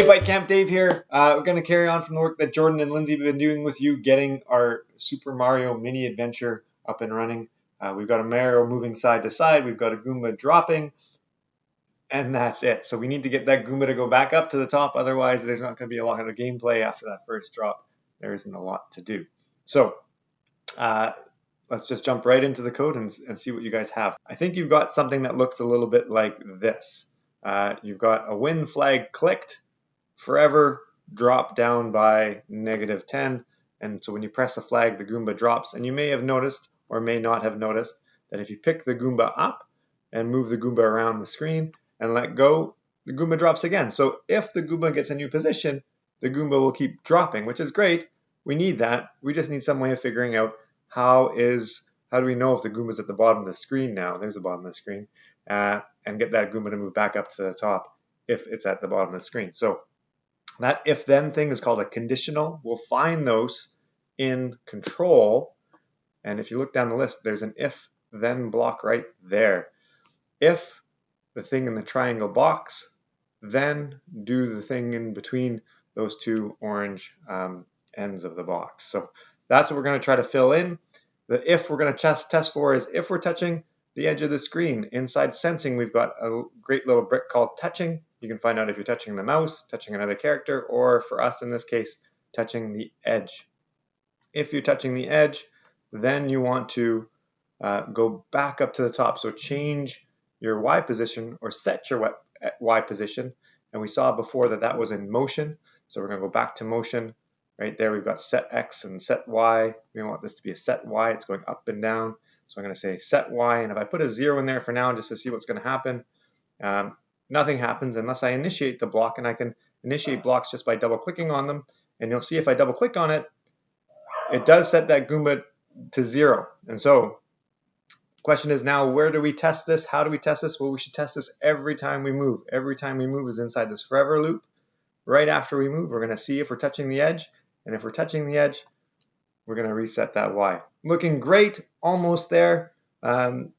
Byte Camp Dave here. We're going to carry on from the work that Jordan and Lindsay have been doing with you, getting our Super Mario mini adventure up and running. We've got a Mario moving side to side, we've got a Goomba dropping, and that's it. So we need to get that Goomba to go back up to the top, otherwise there's not going to be a lot of gameplay after that first drop. There isn't a lot to do. So let's just jump right into the code and see what you guys have. I think you've got something that looks a little bit like this. You've got a win flag clicked, forever drop down by -10, and so when you press the flag, the Goomba drops. And you may have noticed, or may not have noticed, that if you pick the Goomba up and move the Goomba around the screen and let go, the Goomba drops again. So if the Goomba gets a new position, the Goomba will keep dropping, which is great. We need that. We just need some way of figuring out how do we know if the Goomba's at the bottom of the screen now? There's the bottom of the screen, and get that Goomba to move back up to the top if it's at the bottom of the screen. So that if-then thing is called a conditional. We'll find those in control. And if you look down the list, there's an if-then block right there. If the thing in the triangle box, then do the thing in between those two orange ends of the box. So that's what we're going to try to fill in. The if we're going to test for is if we're touching the edge of the screen. Inside sensing, we've got a great little brick called touching. You can find out if you're touching the mouse, touching another character, or for us in this case, touching the edge. If you're touching the edge, then you want to go back up to the top. So change your Y position or set your Y position. And we saw before that that was in motion. So we're going to go back to motion. Right there, we've got set X and set Y. We want this to be a set Y. It's going up and down. So I'm going to say set Y. And if I put a 0 in there for now, just to see what's going to happen, nothing happens unless I initiate the block. And I can initiate blocks just by double clicking on them. And you'll see if I double click on it, it does set that Goomba to 0. And so the question is now, where do we test this? How do we test this? Well, we should test this every time we move. Every time we move is inside this forever loop. Right after we move, we're going to see if we're touching the edge. And if we're touching the edge, we're going to reset that Y. Looking great, almost there. Right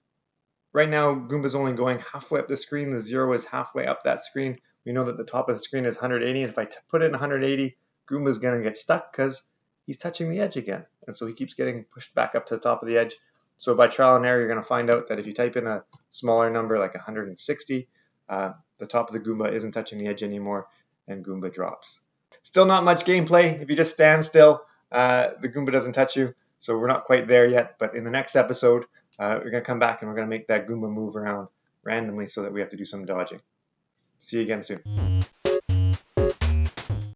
now, Goomba's only going halfway up the screen. The 0 is halfway up that screen. We know that the top of the screen is 180. And if I put it in 180, Goomba's going to get stuck because he's touching the edge again. And so he keeps getting pushed back up to the top of the edge. So by trial and error, you're going to find out that if you type in a smaller number like 160, the top of the Goomba isn't touching the edge anymore, and Goomba drops. Still not much gameplay. If you just stand still, the Goomba doesn't touch you. So we're not quite there yet. But in the next episode, we're going to come back and we're going to make that Goomba move around randomly so that we have to do some dodging. See you again soon.